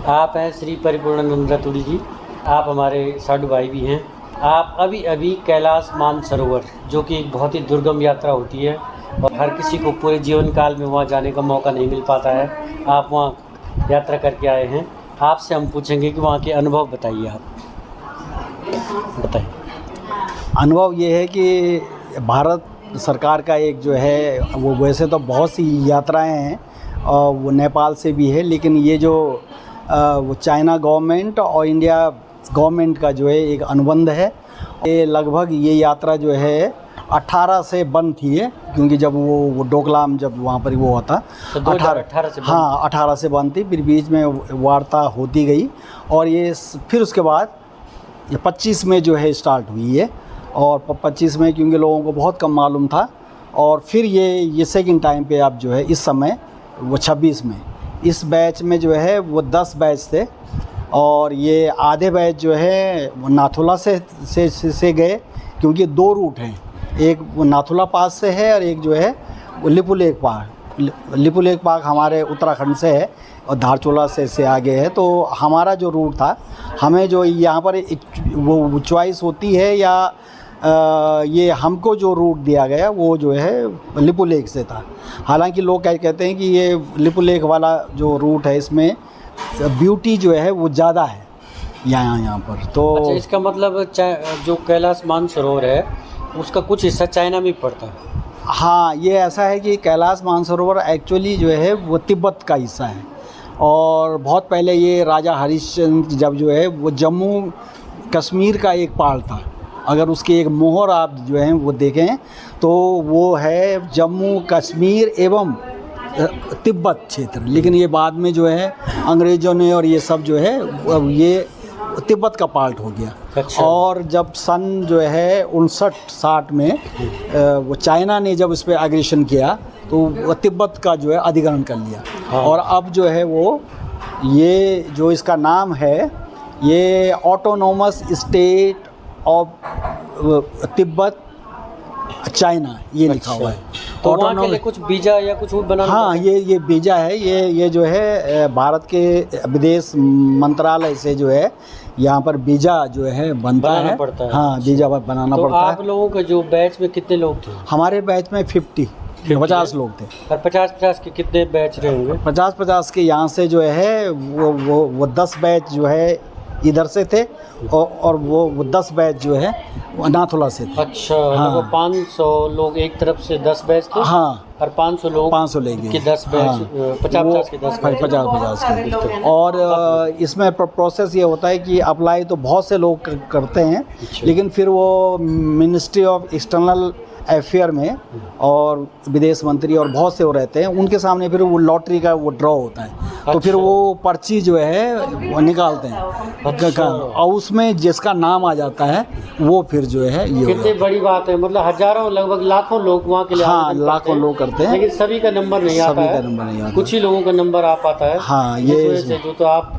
आप हैं श्री परिपूर्णानंद रतूड़ी जी, आप हमारे साधु भाई भी हैं। आप अभी अभी कैलाश मानसरोवर, जो कि एक बहुत ही दुर्गम यात्रा होती है और हर किसी को पूरे जीवन काल में वहाँ जाने का मौका नहीं मिल पाता है, आप वहाँ यात्रा करके आए हैं। आपसे हम पूछेंगे कि वहाँ के अनुभव बताइए। आप बताइए। अनुभव ये है कि भारत सरकार का एक जो है वो वैसे तो बहुत सी यात्राएं हैं और वो नेपाल से भी है, लेकिन ये जो वो चाइना गवर्नमेंट और इंडिया गवर्नमेंट का जो है एक अनुबंध है। ये लगभग ये यात्रा जो है 18 से बंद थी है, क्योंकि जब वो डोकलाम जब वहाँ पर वो होता तो 18 से हाँ 18 से बंद थी, फिर बीच में वार्ता होती गई और ये फिर उसके बाद ये 25 में जो है स्टार्ट हुई है। और 25 में क्योंकि लोगों को बहुत कम मालूम था, और फिर ये सेकंड टाइम पे आप जो है इस समय वो 26 में इस बैच में जो है वो 10 बैच थे, और ये आधे बैच जो है वो नाथुला से गए, क्योंकि 2 रूट हैं, एक वो नाथुला पास से है और एक जो है वो लिपुलेख पाक हमारे उत्तराखंड से है और धारचूला से आगे है। तो हमारा जो रूट था, हमें जो यहाँ पर वो चॉइस होती है या ये हमको जो रूट दिया गया वो जो है लिपुलेख से था। हालांकि लोग कहते हैं कि ये लिपुलेख वाला जो रूट है इसमें ब्यूटी जो है वो ज़्यादा है यहाँ पर। तो अच्छा, इसका मतलब जो कैलाश मानसरोवर है उसका कुछ हिस्सा चाइना में पड़ता है। हाँ, ये ऐसा है कि कैलाश मानसरोवर एक्चुअली जो है वो तिब्बत का हिस्सा है, और बहुत पहले ये राजा हरिश्चंद्र जब जो है वो जम्मू कश्मीर का एक पार्ट था। अगर उसकी एक मोहर आप जो है वो देखें तो वो है जम्मू कश्मीर एवं तिब्बत क्षेत्र, लेकिन ये बाद में जो है अंग्रेज़ों ने और ये सब जो है ये तिब्बत का पार्ट हो गया। अच्छा। और जब सन जो है 59-60 में वो चाइना ने जब इस पर एग्रेशन किया तो तिब्बत का जो है अधिग्रहण कर लिया। हाँ। और अब जो है वो ये जो इसका नाम है ये autonomous state of Tibet China ये लिखा हुआ है। तो वहाँ के लिए कुछ वीज़ा या कुछ बनाना? हाँ, ये वीज़ा है, ये जो है भारत के विदेश मंत्रालय से जो है यहाँ पर वीज़ा जो है बनता बनाना है। पड़ता है। हाँ, वीज़ा बनाना तो पड़ता आप है। लोगों के जो बैच में कितने लोग थे? हमारे बैच में 50 लोग थे। और 50-50 के कितने बैच रहे होंगे? 50 के यहाँ से जो है वो 10 बैच जो है इधर से थे, और वो 10 बैच जो है वो नाथुला से थे। अच्छा, हाँ। लगभग 500 लोग एक तरफ से 10 बैच थे। हाँ, और 500 लोग 500 लेंगे के 10 बैच। हाँ। 50-50 के 10 बैच। 50 के। और इसमें प्रोसेस ये होता है कि अप्लाई तो बहुत से लोग करते हैं, अच्छा। लेकिन फिर वो मिनिस्ट्री ऑफ एक्सटर्नल अफेयर में और विदेश मंत्री और बहुत से वो रहते हैं, उनके सामने फिर वो लॉटरी का वो ड्रॉ होता है। तो फिर अच्छा। वो पर्ची जो है वो निकालते हैं। अच्छा। और उसमें जिसका नाम आ जाता है वो फिर जो है ये हो कितनी बड़ी बात है, मतलब हजारों लगभग लाखों लोग वहाँ के लिए हाँ, आवेदन लाखों करते हैं, लोग करते हैं। लेकिन सभी का नंबर नहीं आता सभी है। का नंबर नहीं आता। कुछ ही लोगों का नंबर आ पाता है। हाँ, इस ये वजह से जो तो आप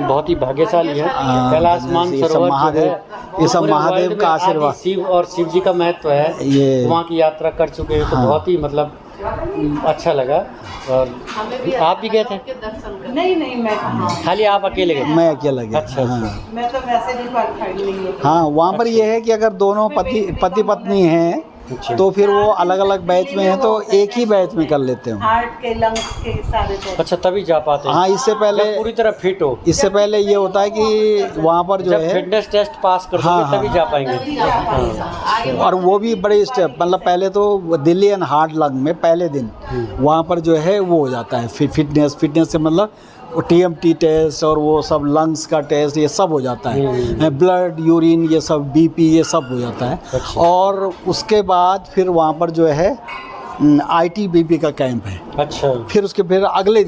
बहुत ही भाग्यशाली हैं। हाँ, कैलाश ये सब मानसरोवर जो है, महादेव- ये सब पूरे महादेव वर्ल्ड का में आशीर्वाद। आदि शिव और शिव जी का महत्व है। ये वहाँ की यात्रा कर चुके हैं, तो हाँ। बहुत ही मतलब अच्छा लगा। और आप भी गए थे? नहीं मैं कहाँ, खाली आप अकेले गए? मैं अकेला गया। अच्छा, अच्छा। हाँ। मैं तो वैसे भी क्वालिफाइड नहीं हूँ। हाँ, वहाँ पर ये है कि अगर दोनों पति पत्नी हैं अच्छा। तो फिर वो अलग अलग बैच में हैं, तो एक ही बैच में कर लेते हो। हार्ट के, लंग्स के सारे टेस्ट। अच्छा, तभी जा पाते हैं। हाँ, इससे पहले जब पूरी तरह फिट हो, ये होता है कि वहाँ पर जो जब है, फिटनेस टेस्ट पास कर हाँ, दोगे तभी हाँ। जा पाएंगे। हाँ। और वो भी बड़े स्टेप, मतलब पहले तो दिल्ली एंड हार्ट लंग में पहले दिन वहाँ पर जो है वो हो जाता है फिटनेस से मतलब वो TMT टेस्ट और वो सब लंग्स का टेस्ट ये सब हो जाता है, ब्लड यूरिन ये सब BP ये सब हो जाता है। अच्छा। और उसके बाद फिर वहाँ पर जो है ITBP का कैंप है। अच्छा। फिर अगले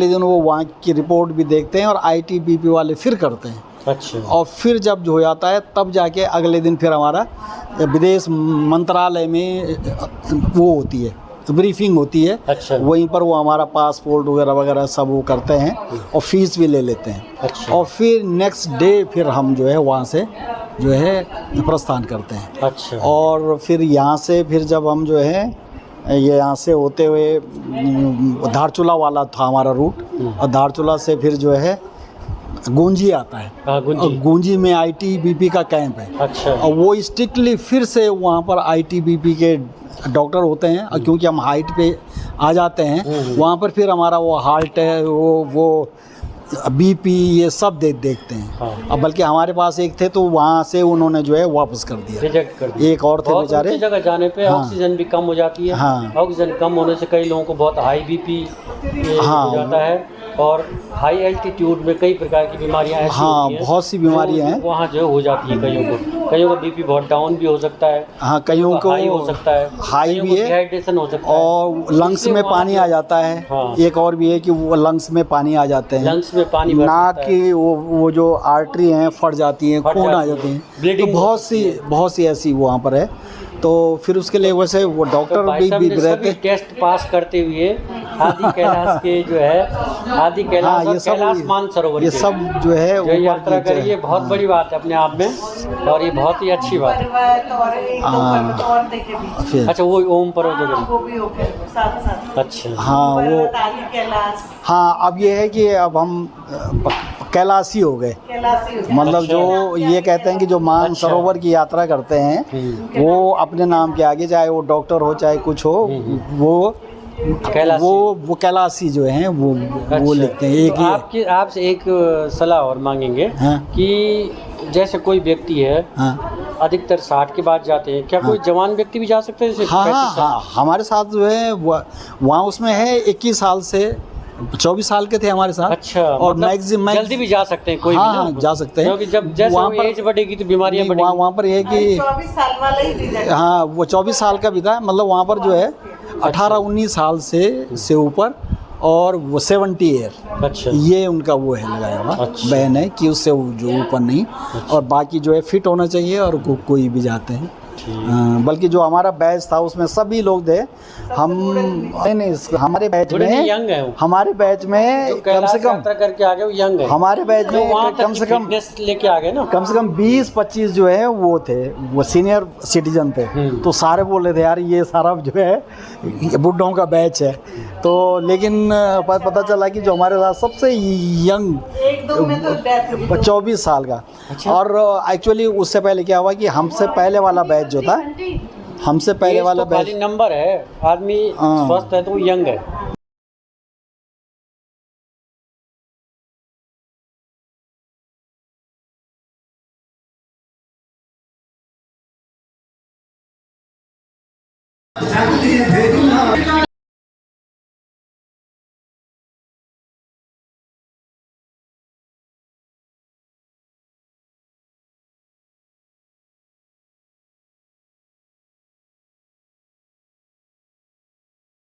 दिन वो वहाँ की रिपोर्ट भी देखते हैं और ITBP वाले फिर करते हैं। अच्छा। और फिर जब जो हो जाता है तब जाके अगले दिन फिर हमारा विदेश मंत्रालय में वो होती है, ब्रीफिंग होती है। अच्छा। वहीं पर वो हमारा पासपोर्ट वगैरह सब वो करते हैं और फीस भी ले लेते हैं। अच्छा। और फिर नेक्स्ट डे फिर हम जो है वहाँ से जो है प्रस्थान करते हैं। अच्छा। और फिर यहाँ से फिर जब हम जो है ये यहाँ से होते हुए धारचूला वाला था हमारा रूट, और धारचूला से फिर जो है गूंजी आता है। हाँ, और गुंजी। गूंजी में ITBP का कैंप है। अच्छा। और वो स्ट्रिक्टली फिर से वहाँ पर ITBP के डॉक्टर होते हैं, और क्योंकि हम हाइट पे आ जाते हैं वहाँ पर फिर हमारा वो हार्ट है वो BP ये सब देखते हैं। हाँ। अब बल्कि हमारे पास एक थे तो वहाँ से उन्होंने जो है वापस कर दिया। रिजेक्ट कर दिया। एक और थे बहुत बेचारे। ऊंची जगह जाने पे हाँ। ऑक्सीजन भी कम हो जाती है। हाँ। ऑक्सीजन कम होने से कई लोगों को बहुत हाई BP हाँ। हो जाता है, और हाई एल्टीट्यूड में कई प्रकार की बीमारियां ऐसी हाँ, होती हैं, बहुत सी बीमारियां हैं। वहाँ जो हो जाती है कईयों को BP बहुत डाउन भी हो सकता है। हाँ, कईयों को हाई हो सकता है, हाई कईयों भी को है, डिहाइड्रेशन हो सकता है, और लंग्स में पानी आ जाता है। हाँ। एक और भी है कि वो लंग्स में पानी आ जाते हैं, लंग्स में पानी भर नाक सकता है। की वो जो आर्टरी हैं फट जाती हैं, फट खून आ जाती है, जाते हैं। ब्लीडिंग तो हो बहुत सी ऐसी वहाँ पर है। तो फिर उसके लिए वैसे वो डॉक्टर तो भाई भी साहब ने रहते सभी टेस्ट पास करते हुए आदि कैलाश के जो है आदि कैलाश हाँ, और कैलाश मानसरोवर ये के सब जो है जो ऊपर यात्रा की जो है, करी, ये बहुत हाँ। बड़ी बात है अपने आप में, और ये बहुत ही अच्छी बात है। पर्वत और एक दो हाँ। पर्वत और देखे बीच। फिर अच्छा, वो ओम पर्वत हाँ, वगैरह। वो भी हो गए साथ साथ। अच्छा। हाँ वो पर्वत, आदि कैलाश, हाँ, अब ये है कि अब हम कैलाशी हो गए। कैलाशी हो गया। मतलब अच्छा। जो ये कहते हैं कि जो मानसरोवर की यात्रा करते हैं वो अपने नाम के आगे, चाहे वो डॉक्टर हो चाहे कुछ हो, वो कैलाशी। वो कैलाशी जो हैं वो अच्छा। लिखते हैं। एक तो ही आपसे एक सलाह और मांगेंगे हाँ। कि जैसे कोई व्यक्ति है, हाँ अधिकतर 60 के बाद जाते हैं, क्या कोई जवान व्यक्ति भी जा सकते हैं जैसे हाँ 35 साल? हाँ, हमारे साथ जो है वहाँ उसमें है 21 साल से 24 साल के थे हमारे साथ। अच्छा, और मतलब मैक्सिमम जल्दी भी जा सकते हैं कोई हाँ, भी ना? हाँ, जा सकते हैं। क्योंकि जब जैसे वहाँ वो पर- एज बढ़ेगी तो बीमारियां वहाँ बढ़ेंगी। वहाँ पर यह है कि 24 साल वाला ही रिजल्ट। हाँ, वो 24 साल का भी था, मतलब वहाँ पर जो है 18-19 साल से ऊपर, और वो 70 ईयर, अच्छा। ये उनका वो है लगाया हुआ अच्छा। बैन है कि उससे जो ऊपर नहीं, और बाकी जो है फिट होना चाहिए, और कोई भी जाते हैं बल्कि जो हमारा बैच था उसमें सभी लोग थे। हम नहीं हमारे बैच थोड़े में यंग है वो, हमारे बैच में जो कम कैलाश से कम यात्रा करके आ गए वो यंग है, हमारे बैच जो वहाँ में तक कम की से कम फिटनेस लेके आ गए ना। 20-25 जो है वो थे, वो सीनियर सिटीजन थे। तो सारे बोल रहे थे यार ये सारा जो है ये बुड्ढों का बैच है। तो लेकिन पता चला कि जो हमारे साथ सबसे यंग एक दो में तो डेथ हुई। 24 साल का। अच्छा। और एक्चुअली उससे पहले क्या हुआ कि हमसे पहले वाला बैच जो था, हमसे पहले एज वाला तो बैच खाली नंबर है, आदमी हाँ। स्वस्थ है तो वो यंग है।